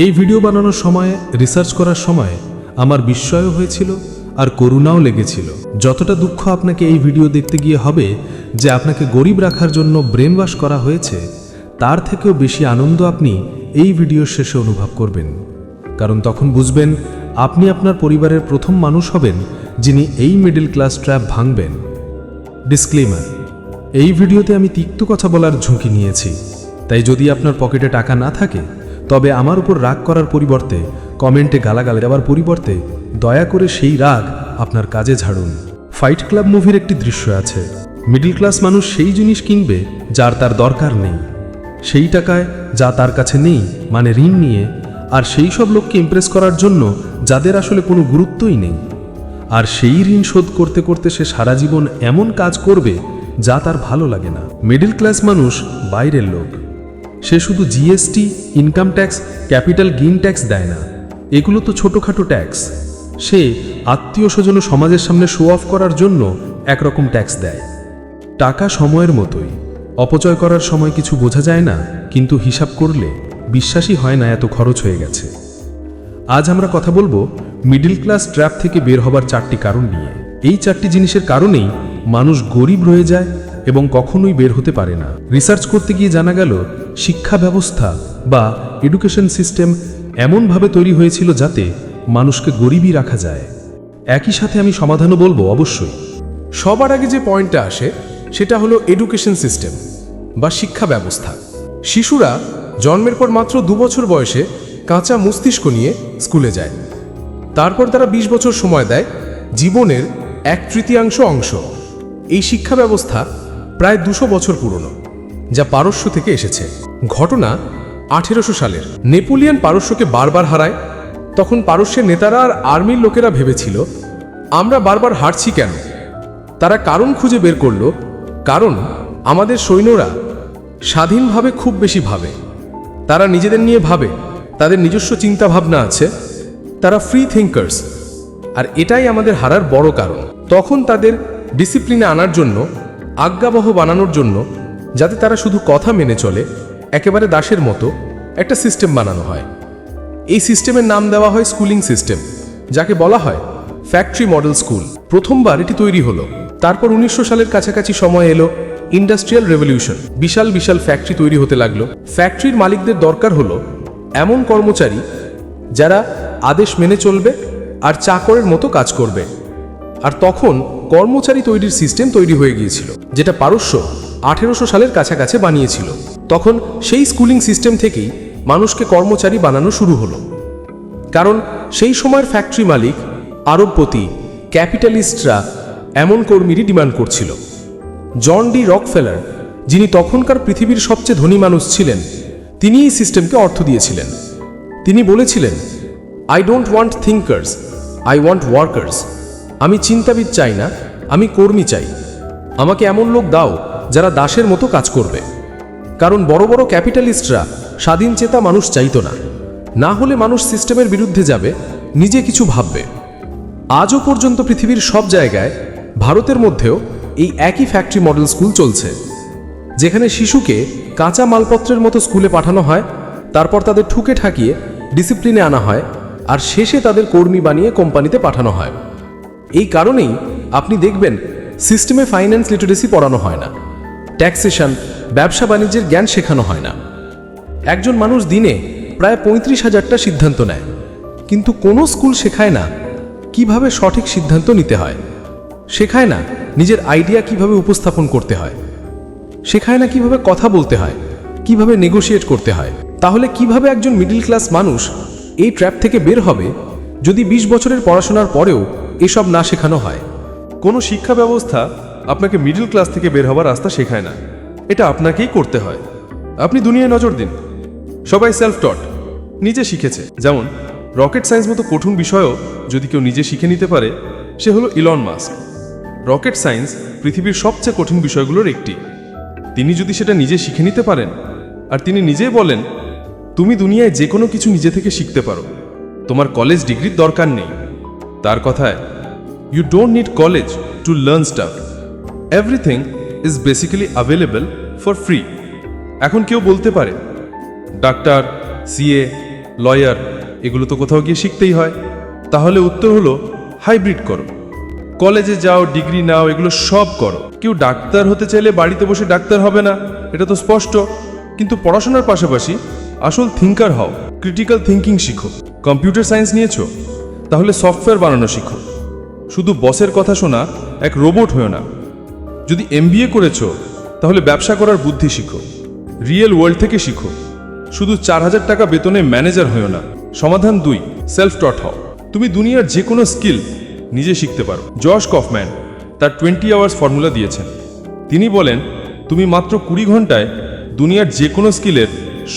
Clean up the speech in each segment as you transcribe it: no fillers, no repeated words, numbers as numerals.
এই ভিডিও বানানোর সময়, রিসার্চ করার সময় আমার বিস্ময় হয়েছিল আর করুণাও লেগেছিল। যতটা দুঃখ আপনাকে এই ভিডিও দেখতে গিয়ে হবে যে আপনাকে গরিব রাখার জন্য ব্রেন ওয়াশ করা হয়েছে, তার থেকেও বেশি আনন্দ আপনি এই ভিডিওর শেষে অনুভব করবেন। কারণ তখন বুঝবেন আপনি আপনার পরিবারের প্রথম মানুষ হবেন যিনি এই মিডল ক্লাস ট্র্যাপ ভাঙবেন। ডিসক্লেমার: এই ভিডিওতে আমি তিক্ত কথা বলার ঝুঁকি নিয়েছি, তাই যদি আপনার পকেটে টাকা না থাকে তবে আমার উপর রাগ করার পরিবর্তে, কমেন্টে গালাগাল দেওয়ার পরিবর্তে দয়া করে সেই রাগ আপনার কাজে ঝাড়ুন। ফাইট ক্লাব মুভির একটি দৃশ্য আছে। মিডল ক্লাস মানুষ সেই জিনিস কিনবে যার তার দরকার নেই, সেই টাকায় যা তার কাছে নেই মানে ঋণ নিয়ে, আর সেই সব লোককে ইমপ্রেস করার জন্য যাদের আসলে কোনো গুরুত্বই নেই। আর সেই ঋণ শোধ করতে করতে সে সারা জীবন এমন কাজ করবে যা তার ভালো লাগে না। মিডল ক্লাস মানুষ বাইরের লোক, সে শুধু GST, income tax, capital gain tax দেয় না, এগুলো তো ছোটোখাটো ট্যাক্স। সে আত্মীয় স্বজন ও সমাজের সামনে শো অফ করার জন্য একরকম ট্যাক্স দেয়। টাকা সময়ের মতোই, অপচয় করার সময় কিছু বোঝা যায় না, কিন্তু হিসাব করলে বিশ্বাসই হয় না এত খরচ হয়ে গেছে। আজ আমরা কথা বলবো মিডল ক্লাস ট্র্যাপ থেকে বের হবার 4টি কারণ নিয়ে। এই 4টি জিনিসের কারণেই মানুষ গরিব রয়ে যায় এবং কখনোই বের হতে পারে না। রিসার্চ করতে গিয়ে জানা গেল শিক্ষা ব্যবস্থা বা এডুকেশন সিস্টেম এমনভাবে তৈরি হয়েছিল যাতে মানুষকে গরিবই রাখা যায়। একই সাথে আমি সমাধানও বলবো অবশ্যই। সবার আগে যে পয়েন্টটা আসে সেটা হলো এডুকেশন সিস্টেম বা শিক্ষা ব্যবস্থা। শিশুরা জন্মের পর মাত্র 2 বছর বয়সে কাঁচা মস্তিষ্ক নিয়ে স্কুলে যায়। তারপর তারা 20 বছর সময় দেয় জীবনের 1/3 অংশ। এই শিক্ষা ব্যবস্থা প্রায় 200 বছর পুরনো, যা পারস্য থেকে এসেছে। ঘটনা 1800 সালের। নেপোলিয়ন পারস্যকে বারবার হারায়। তখন পারস্যের নেতারা আর আর্মির লোকেরা ভেবেছিল আমরা বারবার হারছি কেন। তারা কারণ খুঁজে বের করল, কারণ আমাদের সৈন্যরা স্বাধীনভাবে খুব বেশি ভাবে, তারা নিজেদের নিয়ে ভাবে, তাদের নিজস্ব চিন্তা ভাবনা আছে, তারা ফ্রি থিঙ্কার্স, আর এটাই আমাদের হারার বড় কারণ। তখন তাদের ডিসিপ্লিনে আনার জন্য, আজ্ঞাবহ বানানোর জন্য, যাতে তারা শুধু কথা মেনে চলে, একেবারে দাসের মতো একটা সিস্টেম বানানো হয়। এই সিস্টেমের নাম দেওয়া হয় স্কুলিং সিস্টেম, যাকে বলা হয় ফ্যাক্টরি মডেল স্কুল। প্রথমবার এটি তৈরি হলো। তারপর 1900 সালের কাছাকাছি সময় এলো ইন্ডাস্ট্রিয়াল রেভলিউশন। বিশাল বিশাল ফ্যাক্টরি তৈরি হতে লাগলো। ফ্যাক্টরির মালিকদের দরকার হলো এমন কর্মচারী যারা আদেশ মেনে চলবে আর চাকরের মতো কাজ করবে। আর তখন কর্মচারী তৈরির সিস্টেম তৈরি হয়ে গিয়েছিল, যেটা পারস্য 1800 সালের কাছাকাছি বানিয়েছিল। তখন সেই স্কুলিং সিস্টেম থেকেই মানুষকে কর্মচারী বানানো শুরু হলো। কারণ সেই সময়ের ফ্যাক্টরি মালিক, আরবপতি, ক্যাপিটালিস্টরা এমন কর্মীরই ডিমান্ড করছিল। জন ডি রকফেলার, যিনি তখনকার পৃথিবীর সবচেয়ে ধনী মানুষ ছিলেন, তিনি এই সিস্টেমকে অর্থ দিয়েছিলেন। তিনি বলেছিলেন, I don't want thinkers, I want workers. আমি চিন্তাবিদ চাই না, আমি কর্মী চাই। আমাকে এমন লোক দাও যারা দাসের মতো কাজ করবে। কারণ বড় বড় ক্যাপিটালিস্টরা স্বাধীন চেতা মানুষ চাইতো না, না হলে মানুষ সিস্টেমের বিরুদ্ধে যাবে, নিজে কিছু ভাববে। আজও পর্যন্ত পৃথিবীর সব জায়গায়, ভারতের মধ্যেও এই একই ফ্যাক্টরি মডেল স্কুল চলছে, যেখানে শিশুকে কাঁচা মালপত্রের মতো স্কুলে পাঠানো হয়, তারপর তাদের ঠুকে ঠাকিয়ে ডিসিপ্লিনে আনা হয়, আর শেষে তাদের কর্মী বানিয়ে কোম্পানিতে পাঠানো হয়। এই কারণেই আপনি দেখবেন সিস্টেমে ফাইন্যান্স লিটারেসি পড়ানো হয় না, ট্যাক্সেশন, ব্যবসা বাণিজ্যের জ্ঞান শেখানো হয় না। একজন মানুষ দিনে প্রায় 35,000টা সিদ্ধান্ত নেয়, কিন্তু কোনো স্কুল শেখায় না কিভাবে সঠিক সিদ্ধান্ত নিতে হয়, শেখায় না নিজের আইডিয়া কিভাবে উপস্থাপন করতে হয়, শেখায় না কিভাবে কথা বলতে হয়, কিভাবে নেগোশিয়েট করতে হয়। তাহলে কিভাবে একজন মিডল ক্লাস মানুষ এই ট্র্যাপ থেকে বের হবে যদি 20 বছরের পড়াশোনার পরেও এসব না শেখানো হয়? কোনো শিক্ষা ব্যবস্থা আপনাকে মিডল ক্লাস থেকে বের হওয়ার রাস্তা শেখায় না, এটা আপনাকেই করতে হয়। আপনি দুনিয়ায় নজর দিন, সবাই সেলফ টট, নিজে শিখেছে। যেমন রকেট সায়েন্স মতো কঠিন বিষয়ও যদি কেউ নিজে শিখে নিতে পারে, সে হলো ইলন মাস্ক। রকেট সায়েন্স পৃথিবীর সবচেয়ে কঠিন বিষয়গুলোর একটি। তিনি যদি সেটা নিজে শিখে নিতে পারেন, আর তিনি নিজেই বলেন তুমি দুনিয়ায় যে কোনো কিছু নিজে থেকে শিখতে পারো, তোমার কলেজ ডিগ্রির দরকার নেই। তার কথায়, you don't need college to learn stuff, everything is basically available for free. এখন কেউ বলতে পারে ডাক্তার, সিএ, লয়ার, এগুলো তো কোথাও গিয়ে শিখতেই হয়। তাহলে উত্তর হলো হাইব্রিড করো। কলেজে যাও, ডিগ্রি নাও, এগুলো সব করো। কেউ ডাক্তার হতে চাইলে বাড়িতে বসে ডাক্তার হবে না, এটা তো স্পষ্ট। কিন্তু পড়াশোনার পাশাপাশি আসল থিঙ্কার হও, ক্রিটিক্যাল থিঙ্কিং শিখো। কম্পিউটার সায়েন্স নিয়েছো, তাহলে সফটওয়্যার বানানো শিখো। শুধু বসের কথা শোনা এক রোবট হয়েও না। যদি MBA করেছো, তাহলে ব্যবসা করার বুদ্ধি শিখো, রিয়েল ওয়ার্ল্ড থেকে শিখো। শুধু 4000 টাকা বেতনে ম্যানেজার হয়েও না। সমাধান 2, সেলফ টট হও। তুমি দুনিয়ার যে কোনো স্কিল নিজে শিখতে পারো। জশ কফম্যান তার 20 আওয়ার্স ফর্মুলা দিয়েছেন। তিনি বলেন, তুমি মাত্র 20 ঘন্টায় দুনিয়ার যে কোনো স্কিলের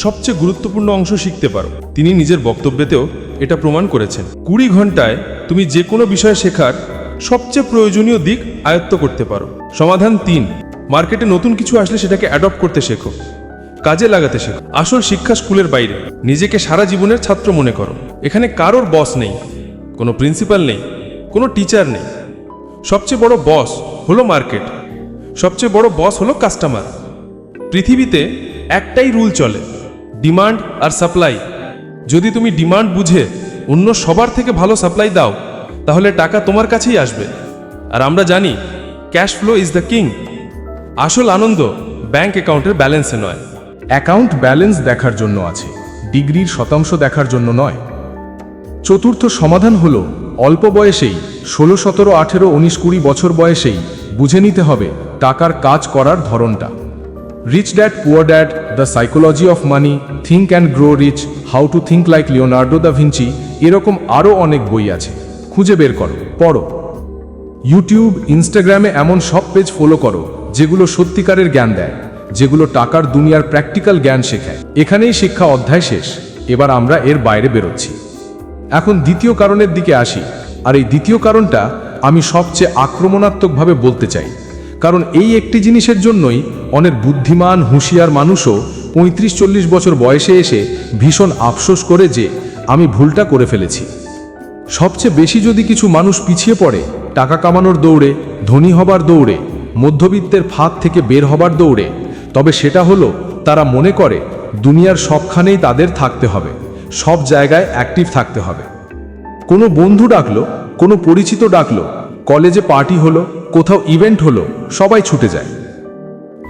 সবচেয়ে গুরুত্বপূর্ণ অংশ শিখতে পারো। তিনি নিজের বক্তব্যেতেও এটা প্রমাণ করেছেন। 20 ঘন্টায় তুমি যে কোনো বিষয় শেখার সবচেয়ে প্রয়োজনীয় দিক আয়ত্ত করতে পারো। সমাধান 3, মার্কেটে নতুন কিছু আসলে সেটাকে অ্যাডপ্ট করতে শেখো, কাজে লাগাতে শেখো। আসল শিক্ষা স্কুলের বাইরে। নিজেকে সারা জীবনের ছাত্র মনে করো। এখানে কারোর বস নেই, কোনো প্রিন্সিপাল নেই, কোনো টিচার নেই। সবচেয়ে বড় বস হলো মার্কেট, সবচেয়ে বড় বস হলো কাস্টমার। পৃথিবীতে একটাই রুল চলে, ডিমান্ড আর সাপ্লাই। যদি তুমি ডিমান্ড বুঝে অন্য সবার থেকে ভালো সাপ্লাই দাও, তাহলে টাকা তোমার কাছেই আসবে। আর আমরা জানি, cash flow is the king. আসল আনন্দ ব্যাংক অ্যাকাউন্টের ব্যালেন্সে নয়। অ্যাকাউন্ট ব্যালেন্স দেখার জন্য আছে, ডিগ্রির শতাংশ দেখার জন্য নয়। চতুর্থ সমাধান হলো অল্প বয়সেই 16, 17, 18, 19, 20 বছর বয়সেই বুঝে নিতে হবে টাকার কাজ করার ধরনটা। Rich dad poor dad, the psychology of money, think and grow rich, how to think like Leonardo da Vinci, এরকম আরও অনেক বই আছে। খুঁজে বের করো, পড়ো। ইউটিউব, ইনস্টাগ্রামে এমন সব পেজ ফলো করো যেগুলো সত্যিকারের জ্ঞান দেয়, যেগুলো টাকার দুনিয়ার প্র্যাকটিক্যাল জ্ঞান শেখায়। এখানেই শিক্ষা অধ্যায় শেষ। এবার আমরা এর বাইরে বেরোচ্ছি। এখন দ্বিতীয় কারণের দিকে আসি। আর এই দ্বিতীয় কারণটা আমি সবচেয়ে আক্রমণাত্মকভাবে বলতে চাই, কারণ এই একটি জিনিসের জন্যই অনেক বুদ্ধিমান হুঁশিয়ার মানুষও 35-40 বছর বয়সে এসে ভীষণ আফসোস করে যে আমি ভুলটা করে ফেলেছি। সবচেয়ে বেশি যদি কিছু মানুষ পিছিয়ে পড়ে টাকা কামানোর দৌড়ে, ধনী হবার দৌড়ে, মধ্যবিত্তের ফাঁদ থেকে বের হবার দৌড়ে, তবে সেটা হলো তারা মনে করে দুনিয়ার সবখানেই তাদের থাকতে হবে, সব জায়গায় অ্যাক্টিভ থাকতে হবে। কোনো বন্ধু ডাকলো, কোনো পরিচিত ডাকলো, কলেজে পার্টি হলো, কোথাও ইভেন্ট হলো, সবাই ছুটে যায়।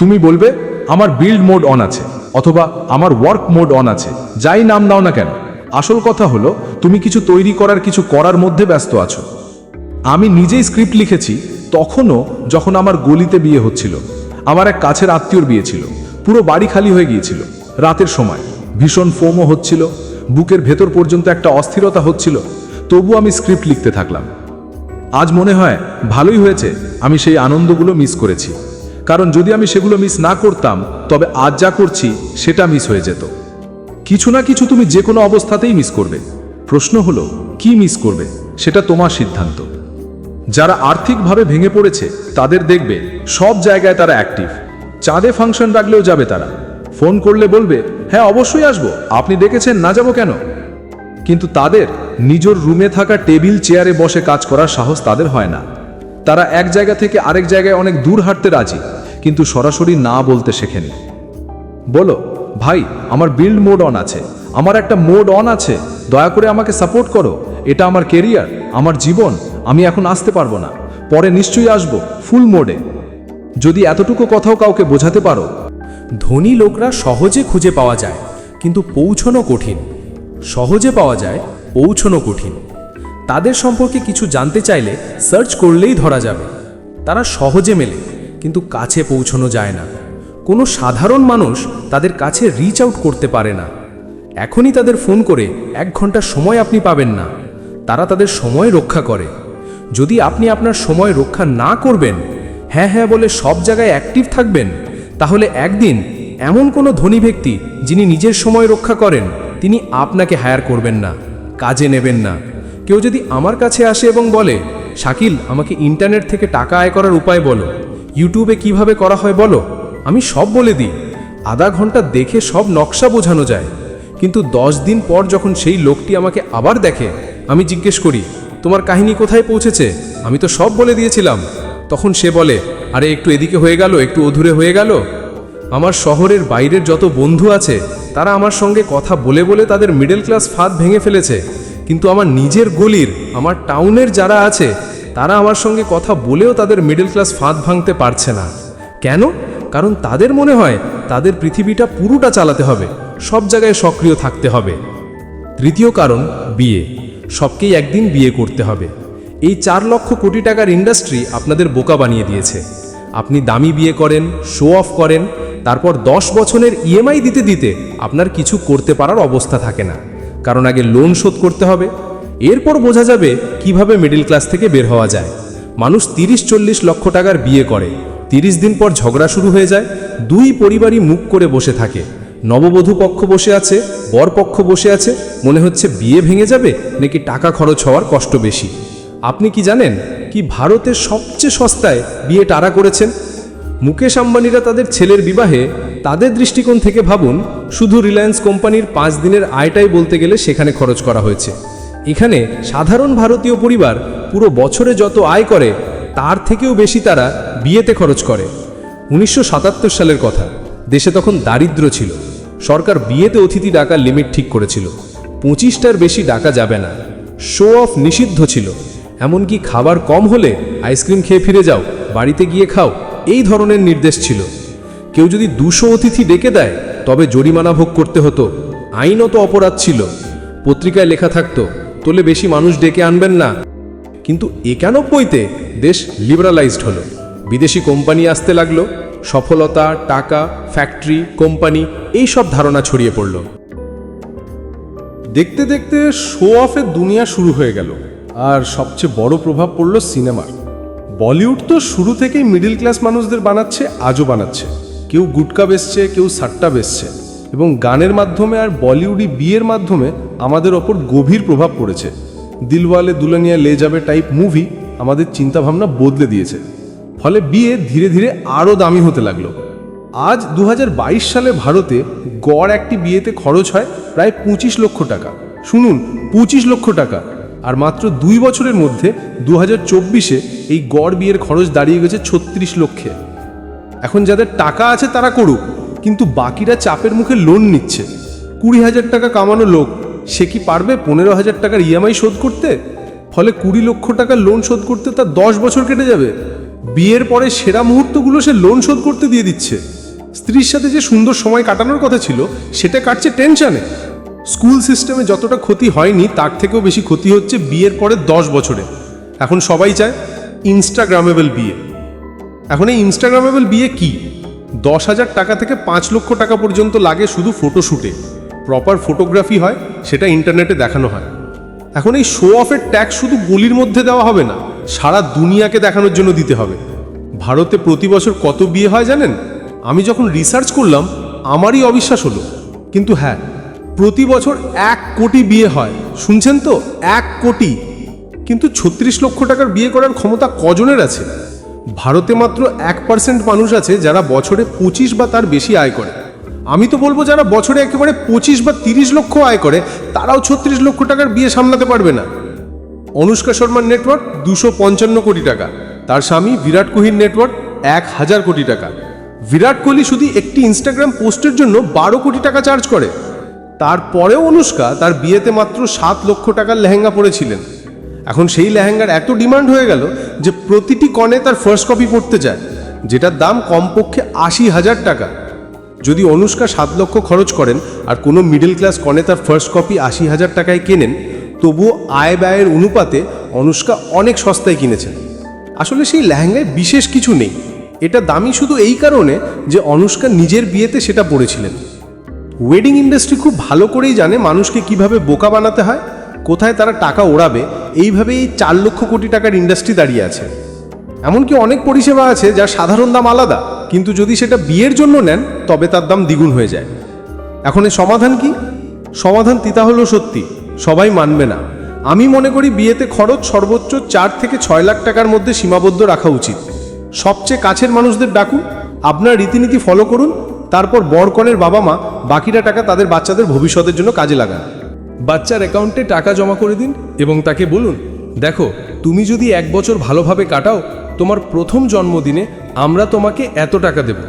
তুমি বলবে আমার বিল্ড মোড অন আছে, অথবা আমার ওয়ার্ক মোড অন আছে, যাই নাম দাও না কেন। আসল কথা হলো তুমি কিছু তৈরি করার, কিছু করার মধ্যে ব্যস্ত আছো। আমি নিজেই স্ক্রিপ্ট লিখেছি, তখনও যখন আমার গলিতে বিয়ে হচ্ছিল। আমার এক কাছের আত্মীয়র বিয়ে ছিল, পুরো বাড়ি খালি হয়ে গিয়েছিল। রাতের সময় ভীষণ ফোমও হচ্ছিল, বুকের ভেতর পর্যন্ত একটা অস্থিরতা হচ্ছিল। তবু আমি স্ক্রিপ্ট লিখতে থাকলাম। আজ মনে হয় ভালোই হয়েছে আমি সেই আনন্দগুলো মিস করেছি, কারণ যদি আমি সেগুলো মিস না করতাম, তবে আজ যা করছি সেটা মিস হয়ে যেত। কিছু না কিছু তুমি যে কোনো অবস্থাতেই মিস করবে। প্রশ্ন হলো কি মিস করবে, সেটা তোমার সিদ্ধান্ত। যারা আর্থিকভাবে ভেঙে পড়েছে তাদের দেখবে সব জায়গায় তারা অ্যাক্টিভ। চাঁদে ফাংশন রাখলেও যাবে তারা, ফোন করলে বলবে হ্যাঁ অবশ্যই আসবো, আপনি ডেকেছেন, না যাবো কেন। কিন্তু তাদের নিজের রুমে থাকা টেবিল চেয়ারে বসে কাজ করার সাহস তাদের হয় না। তারা এক জায়গা থেকে আরেক জায়গায় অনেক দূর হাঁটতে রাজি, কিন্তু সরাসরি না বলতে শেখেনি। বলো ভাই আমার বিল্ড মোড অন আছে, আমার একটা মোড অন আছে, দয়া করে আমাকে সাপোর্ট করো, এটা আমার কেরিয়ার, আমার জীবন, আমি এখন আসতে পারবো না, পরে নিশ্চয়ই আসবো ফুল মোডে। যদি এতটুকু কথাও কাউকে বোঝাতে পারো। ধনী লোকরা সহজে খুঁজে পাওয়া যায়, কিন্তু পৌঁছনো কঠিন। সহজে পাওয়া যায়, পৌঁছনো কঠিন। তাদের সম্পর্কে কিছু জানতে চাইলে সার্চ করলেই ধরা যাবে। তারা সহজে মেলে, কিন্তু কাছে পৌঁছনো যায় না। কোনো সাধারণ মানুষ তাদের কাছে রিচ আউট করতে পারে না। এখনই তাদের ফোন করে 1 ঘন্টা সময় আপনি পাবেন না। তারা তাদের সময় রক্ষা করে। যদি আপনি আপনার সময় রক্ষা না করবেন, হ্যাঁ হ্যাঁ বলে সব জায়গায় অ্যাক্টিভ থাকবেন, তাহলে একদিন এমন কোনো ধনী ব্যক্তি যিনি নিজের সময় রক্ষা করেন, তিনি আপনাকে হায়ার করবেন না, কাজে নেবেন না। কেউ যদি আমার কাছে আসে এবং বলে শাকিল আমাকে ইন্টারনেট থেকে টাকা আয় করার উপায় বলো, ইউটিউবে কিভাবে করা হয় বলো, আমি সব বলে দিই। আধা ঘন্টা দেখে সব নকশা বোঝানো যায়। কিন্তু 10 দিন পর যখন সেই লোকটি আমাকে আবার দেখে, আমি জিজ্ঞেস করি তোমার কাহিনী কোথায় পৌঁছেছে, আমি তো সব বলে দিয়েছিলাম। তখন সে বলে আরে একটু এদিকে হয়ে গেল, একটু অধুরে হয়ে গেল। আমার শহরের বাইরের যত বন্ধু আছে তারা আমার সঙ্গে কথা বলে বলে তাদের মিডল ক্লাস ফাঁদ ভেঙে ফেলেছে, কিন্তু আমার নিজের গলির, আমার টাউনের যারা আছে তারা আমার সঙ্গে কথা বলেও তাদের মিডল ক্লাস ফাঁদ ভাঙতে পারছে না। কেন? কারণ তাদের মনে হয় তাদের পৃথিবীটা পুরোটা চালাতে হবে, সব জায়গায় সক্রিয় থাকতে হবে। তৃতীয় কারণ, বিয়ে। সবকেই একদিন বিয়ে করতে হবে। এই 4 লক্ষ কোটি টাকার ইন্ডাস্ট্রি আপনাদের বোকা বানিয়ে দিয়েছে। আপনি দামি বিয়ে করেন, শো অফ করেন, তারপর 10 বছরের ইএমআই দিতে দিতে আপনার কিছু করতে পারার অবস্থা থাকে না, কারণ আগে লোন শোধ করতে হবে। এরপর বোঝা যাবে কিভাবে মিডল ক্লাস থেকে বের হওয়া যায়। মানুষ 30-40 লক্ষ টাকার বিয়ে করে, 30 দিন পর ঝগড়া শুরু হয়ে যায়, দুই পরিবারই মুখ করে বসে থাকে। নববধূ পক্ষ বসে আছে, বর পক্ষ বসে আছে, মনে হচ্ছে বিয়ে ভেঙে যাবে নাকি টাকা খরচ হওয়ার কষ্ট বেশি। আপনি কি জানেন কি ভারতের সবচেয়ে সস্তায় বিয়ে টারা করেছেন? মুকেশ আম্বানিরা তাদের ছেলের বিবাহে তাদের দৃষ্টিকোণ থেকে ভাবুন, শুধু রিলায়েন্স কোম্পানির 5 দিনের আয়টাই বলতে গেলে সেখানে খরচ করা হয়েছে। এখানে সাধারণ ভারতীয় পরিবার পুরো বছরে যত আয় করে তার থেকেও বেশি তারা বিয়েতে খরচ করে। 1977 সালের কথা, দেশে তখন দারিদ্র্য ছিল। সরকার বিয়েতে অতিথি ডাকার লিমিট ঠিক করেছিল, 25টার বেশি ডাকা যাবে না। শো অফ নিষিদ্ধ ছিল, এমনকি খাবার কম হলে আইসক্রিম খেয়ে ফিরে যাও, বাড়িতে গিয়ে খাও, এই ধরনের নির্দেশ ছিল। কেউ যদি 200 অতিথি ডেকে দেয় তবে জরিমানা ভোগ করতে হতো, আইনত অপরাধ ছিল। পত্রিকায় লেখা থাকতো, তোলে বেশি মানুষ ডেকে আনবেন না। কিন্তু 91তে দেশ লিবারালাইজড হলো, বিদেশি কোম্পানি আসতে লাগলো, সফলতা, টাকা, ফ্যাক্টরি, কোম্পানি, এই সব ধারণা ছড়িয়ে পড়ল। দেখতে দেখতে শো অফের দুনিয়া শুরু হয়ে গেল, আর সবচেয়ে বড় প্রভাব পড়ল সিনেমার। বলিউড তো শুরু থেকেই মিডল ক্লাস মানুষদের বানাচ্ছে, আজও বানাচ্ছে। কেউ গুটকা বেচছে, কেউ সাট্টা বেচছে, এবং গানের মাধ্যমে আর বলিউডি বিয়ের মাধ্যমে আমাদের ওপর গভীর প্রভাব পড়েছে। দিলওয়ালে দুলহানিয়া লে যাবে টাইপ মুভি আমাদের চিন্তাভাবনা বদলে দিয়েছে, ফলে বিয়ে ধীরে ধীরে আরও দামি হতে লাগলো। আজ 2022 সালে ভারতে গড় একটি বিয়েতে খরচ হয় প্রায় 25 লক্ষ টাকা। শুনুন, 25 লক্ষ টাকা। আর মাত্র 2 বছরের মধ্যে 2024-এ এই গড় বিয়ের খরচ দাঁড়িয়ে গেছে 36 লক্ষে। এখন যাদের টাকা আছে তারা করুক, কিন্তু বাকিরা চাপের মুখে লোন নিচ্ছে। 20,000 টাকা কামানো লোক, সে কি পারবে 15,000 টাকার ইএমআই শোধ করতে? ফলে 20 লক্ষ টাকার লোন শোধ করতে তার 10 বছর কেটে যাবে। বিয়ের পরে সেরা মুহূর্তগুলো সে লোন শোধ করতে দিয়ে দিচ্ছে। স্ত্রীর সাথে যে সুন্দর সময় কাটানোর কথা ছিল সেটা কাটছে টেনশনে। স্কুল সিস্টেমে যতটা ক্ষতি হয়নি তার থেকেও বেশি ক্ষতি হচ্ছে বিয়ের পরে 10 বছরে। এখন সবাই চায় ইনস্টাগ্রামেবল বিয়ে। এখন এই ইনস্টাগ্রামেবল বিয়ে কি? 10,000 টাকা থেকে 5 লক্ষ টাকা পর্যন্ত লাগে শুধু ফটোশ্যুটে। প্রপার ফটোগ্রাফি হয়, সেটা ইন্টারনেটে দেখানো হয়। এখন এই শো অফের ট্যাক্স শুধু গলির মধ্যে দেওয়া হবে না, সারা দুনিয়াকে দেখানোর জন্য দিতে হবে। ভারতে প্রতি বছর কত বিয়ে হয় জানেন? আমি যখন রিসার্চ করলাম আমারই অবিশ্বাস হলো। কিন্তু হ্যাঁ, প্রতি বছর 1 কোটি বিয়ে হয়। শুনছেন তো, 1 কোটি। কিন্তু 36 লক্ষ টাকার বিয়ে করার ক্ষমতা কজনের আছে? ভারতে মাত্র 1% মানুষ আছে যারা বছরে 25 বা তার বেশি আয় করে। আমি তো বলবো যারা বছরে একেবারে 25 বা 30 লক্ষ আয় করে তারাও 36 লক্ষ টাকার বিয়ে সামলাতে পারবে না। অনুষ্কা শর্মার নেটওয়ার্ক 255 কোটি টাকা, তার স্বামী বিরাট কোহলির নেটওয়ার্ক 1000 কোটি টাকা। বিরাট কোহলি শুধু একটি ইনস্টাগ্রাম পোস্টের জন্য 12 কোটি টাকা চার্জ করে। তারপরেও অনুষ্কা তার বিয়েতে মাত্র 7 লক্ষ টাকার লেহেঙ্গা পরেছিলেন। এখন সেই লেহেঙ্গার এত ডিমান্ড হয়ে গেল যে প্রতিটি কনে তার ফার্স্ট কপি পড়তে চায়, যেটার দাম কমপক্ষে 80,000 টাকা। যদি অনুষ্কা 7 লক্ষ খরচ করেন আর কোনো মিডল ক্লাস কনে তার ফার্স্ট কপি 80,000 টাকায় কেনেন, তবুও আয় ব্যয়ের অনুপাতে অনুষ্কা অনেক সস্তায় কিনেছেন। আসলে সেই লেহেঙ্গায় বিশেষ কিছু নেই, এটা দামি শুধু এই কারণে যে অনুষ্কা নিজের বিয়েতে সেটা পরেছিলেন। ওয়েডিং ইন্ডাস্ট্রি খুব ভালো করেই জানে মানুষকে কিভাবে বোকা বানাতে হয়, কোথায় তারা টাকা ওড়াবে। এইভাবে এই 4 লক্ষ কোটি টাকার ইন্ডাস্ট্রি দাঁড়িয়ে আছে। এমনকি অনেক পরিষেবা আছে যার সাধারণ দাম আলাদা, কিন্তু যদি সেটা বিয়ের জন্য নেন তবে তার দাম দ্বিগুণ হয়ে যায়। এখন এর সমাধান কি? সমাধান তিতা হলো সত্যি, সবাই মানবে না। আমি মনে করি বিয়েতে খরচ সর্বোচ্চ 4 থেকে 6 লাখ টাকার মধ্যে সীমাবদ্ধ রাখা উচিত। সবচেয়ে কাছের মানুষদের ডাকুন, আপনার রীতিনীতি ফলো করুন, তারপর বরকনের বাবা মা বাকিটা টাকা তাদের বাচ্চাদের ভবিষ্যতের জন্য কাজে লাগান। বাচ্চার অ্যাকাউন্টে টাকা জমা করে দিন এবং তাকে বলুন, দেখো, তুমি যদি 1 বছর ভালোভাবে কাটাও, তোমার প্রথম জন্মদিনে আমরা তোমাকে এত টাকা দেব।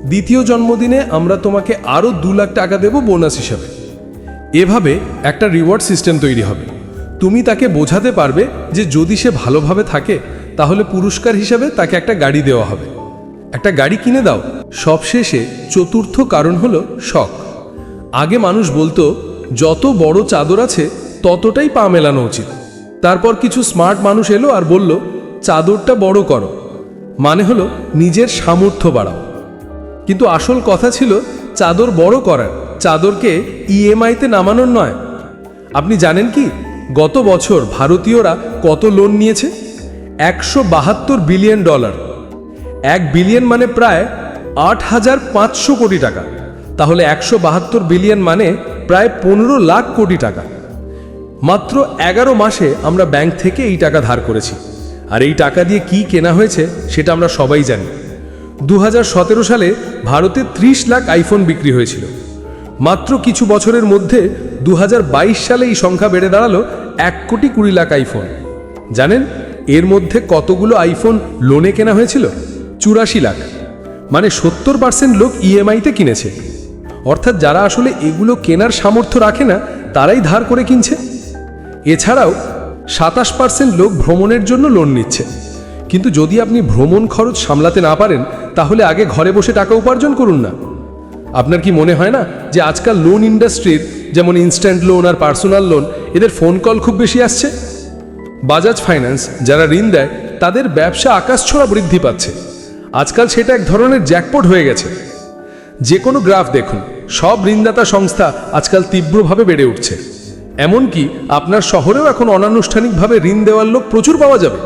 দ্বিতীয় জন্মদিনে আমরা তোমাকে আরও 2 লাখ টাকা দেব বোনাস হিসাবে। এভাবে একটা রিওয়ার্ড সিস্টেম তৈরি হবে। তুমি তাকে বোঝাতে পারবে যে যদি সে ভালোভাবে থাকে তাহলে পুরস্কার হিসাবে তাকে একটা গাড়ি দেওয়া হবে। একটা গাড়ি কিনে দাও। সবশেষে চতুর্থ কারণ হলো শখ। আগে মানুষ বলতো যত বড় চাদর আছে ততটাই পা মেলানো উচিত। তারপর কিছু স্মার্ট মানুষ এলো আর বলল চাদরটা বড় করো, মানে হলো নিজের সামর্থ্য বাড়াও। কিন্তু আসল কথা ছিল চাদর বড় করার, চাদরকে ইএমআইতে নামানোর নয়। আপনি জানেন কি গত বছর ভারতীয়রা কত লোন নিয়েছে? $172 বিলিয়ন। 1 বিলিয়ন মানে প্রায় 8,500 কোটি টাকা। তাহলে 172 বিলিয়ন মানে প্রায় 15 লাখ কোটি টাকা। মাত্র 11 মাসে আমরা ব্যাংক থেকে এই টাকা ধার করেছি। আর এই টাকা দিয়ে কি কেনা হয়েছে সেটা আমরা সবাই জানি। 2017 সালে ভারতে 30 লাখ আইফোন বিক্রি হয়েছিল। মাত্র কিছু বছরের মধ্যে 2022 সালে এই সংখ্যা বেড়ে দাঁড়ালো 1,20 লাখ আইফোন। জানেন এর মধ্যে কতগুলো আইফোন লোনে কেনা হয়েছিল? 84 লাখ। মানে 70% লোক ইএমআইতে কিনেছে। অর্থাৎ যারা আসলে এগুলো কেনার সামর্থ্য রাখে না তারাই ধার করে কিনছে। এছাড়াও 27% লোক ভ্রমণের জন্য লোন নিচ্ছে। কিন্তু যদি আপনি ভ্রমণ খরচ সামলাতে না পারেন তাহলে আগে ঘরে বসে টাকা উপার্জন করুন না। আপনার কি মনে হয় না যে আজকাল লোন ইন্ডাস্ট্রির যেমন ইনস্ট্যান্ট লোন আর পার্সোনাল লোন এদের ফোন কল খুব বেশি আসছে? বাজাজ ফাইন্যান্স যারা ঋণ দেয় তাদের ব্যবসা আকাশছোঁয়া বৃদ্ধি পাচ্ছে। আজকাল সেটা এক ধরনের জ্যাকপট হয়ে গেছে। যে কোনো গ্রাফ দেখুন, সব ঋণদাতা সংস্থা আজকাল তীব্রভাবে বেড়ে উঠছে। এমনকি আপনার শহরেও এখন অনানুষ্ঠানিকভাবে ঋণ দেওয়ার লোক প্রচুর পাওয়া যাবে।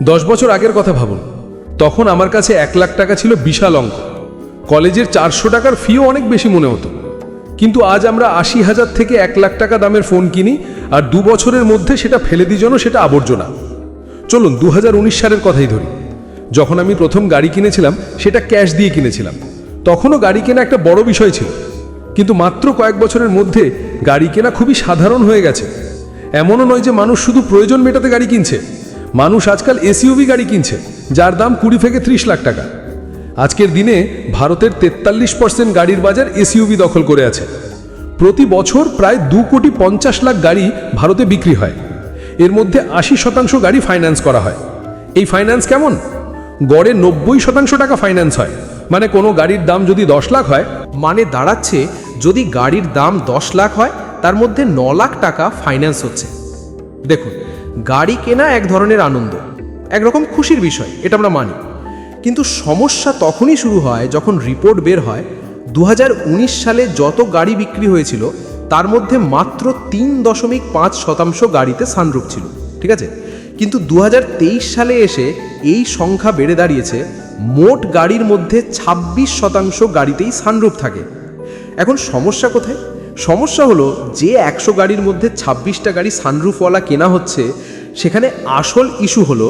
10 বছর আগের কথা ভাবুন, তখন আমার কাছে 1 লাখ টাকা ছিল বিশাল অঙ্ক। কলেজের 400 টাকার ফিও অনেক বেশি মনে হতো। কিন্তু আজ আমরা 80,000 থেকে 1 লাখ টাকা দামের ফোন কিনি আর 2 বছরের মধ্যে সেটা ফেলে দিই যেন সেটা আবর্জনা। চলুন 2019 সালের কথাই ধরি। যখন আমি প্রথম গাড়ি কিনেছিলাম সেটা ক্যাশ দিয়ে কিনেছিলাম। তখনও গাড়ি কেনা একটা বড় বিষয় ছিল। কিন্তু মাত্র কয়েক বছরের মধ্যে গাড়ি কেনা খুবই সাধারণ হয়ে গেছে। এমনও নয় যে মানুষ শুধু প্রয়োজন মেটাতে গাড়ি কিনছে। মানুষ আজকাল এসইউভি গাড়ি কিনছে যার দাম 20 থেকে 30 লাখ টাকা। আজকের দিনে ভারতের 43% গাড়ির বাজার এসইউভি দখল করে আছে। প্রতি বছর প্রায় 2,50 লাখ গাড়ি ভারতে বিক্রি হয়। এর মধ্যে 80% গাড়ি ফাইন্যান্স করা হয়। এই ফাইন্যান্স কেমন? গড়ে 90% টাকা ফাইন্যান্স হয়। মানে কোনো গাড়ির দাম যদি 10 লাখ হয়, মানে দাঁড়াচ্ছে যদি গাড়ির দাম 10 লাখ হয় তার মধ্যে 9 লাখ টাকা ফাইন্যান্স হচ্ছে। দেখুন, গাড়ি কেনা এক ধরনের আনন্দ, একরকম খুশির বিষয়, এটা আমরা মানি। কিন্তু সমস্যা তখনই শুরু হয় যখন রিপোর্ট বের হয় 2019 সালে যত গাড়ি বিক্রি হয়েছিল তার মধ্যে মাত্র 3.5% গাড়িতে সানরুফ ছিল। ঠিক আছে, কিন্তু 2023 সালে এসে এই সংখ্যা বেড়ে দাঁড়িয়েছে মোট গাড়ির মধ্যে 26% গাড়িতেই সানরুফ থাকে। এখন সমস্যা কোথায়? সমস্যা হলো যে 100 গাড়ির মধ্যে 26টা গাড়ি সানরুফওয়ালা কেনা হচ্ছে, সেখানে আসল ইস্যু হলো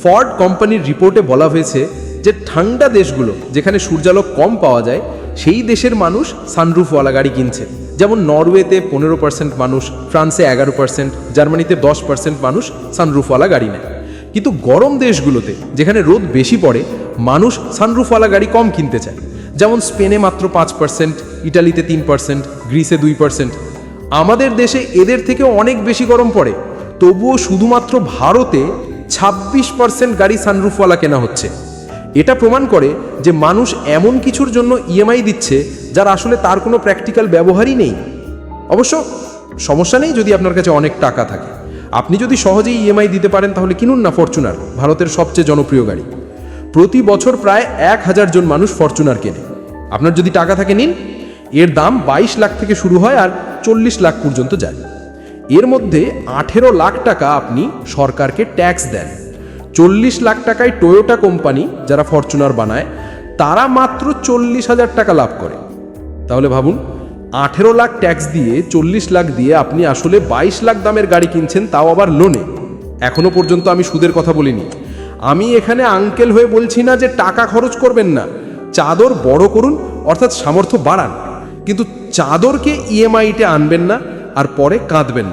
ফর্ড কোম্পানির রিপোর্টে বলা হয়েছে যে ঠান্ডা দেশগুলো যেখানে সূর্যালোক কম পাওয়া যায় সেই দেশের মানুষ সানরুফওয়ালা গাড়ি কিনছে। যেমন নরওয়েতে 15% মানুষ, ফ্রান্সে 11%, জার্মানিতে 10% মানুষ সানরুফওয়ালা গাড়ি নেয়। কিন্তু গরম দেশগুলোতে যেখানে রোদ বেশি পড়ে মানুষ সানরুফওয়ালা গাড়ি কম কিনতে চায়। যেমন স্পেনে মাত্র 5%, ইটালিতে 3%, গ্রিসে 2%। আমাদের দেশে এদের থেকে অনেক বেশি গরম পড়ে, তবুও শুধুমাত্র ভারতে 26% গাড়ি সানরুফওয়ালা কেনা হচ্ছে। এটা প্রমাণ করে যে মানুষ এমন কিছুর জন্য ইএমআই দিচ্ছে যার আসলে তার কোনো প্র্যাকটিক্যাল ব্যবহারই নেই। অবশ্য সমস্যা নেই যদি আপনার কাছে অনেক টাকা থাকে। আপনি যদি সহজেই ইএমআই দিতে পারেন তাহলে কিনুন না ফরচুনার, ভারতের সবচেয়ে জনপ্রিয় গাড়ি। প্রতি বছর প্রায় 1000 জন মানুষ ফরচুনার কেনে। আপনার যদি টাকা থাকে নিন। এর দাম 22 লাখ থেকে শুরু হয় আর 40 লাখ পর্যন্ত যায়। এর মধ্যে 18 লাখ টাকা আপনি সরকারকে ট্যাক্স দেন। 40 লাখ টাকায় টয়োটা কোম্পানি যারা ফরচুনার বানায় তারা মাত্র 40,000 টাকা লাভ করে। তাহলে ভাবুন, 18 লাখ ট্যাক্স দিয়ে 40 লাখ দিয়ে আপনি আসলে 22 লাখ দামের গাড়ি কিনছেন, তাও আবার লোনে। এখনো পর্যন্ত আমি সুদের কথা বলিনি। আমি এখানে আঙ্কেল হয়ে বলছি না যে টাকা খরচ করবেন না, চাদর বড় করুন, অর্থাৎ সামর্থ্য বাড়ান, কিন্তু চাদরকে ইএমআইতে আনবেন না আর পরে কাঁদবেন না।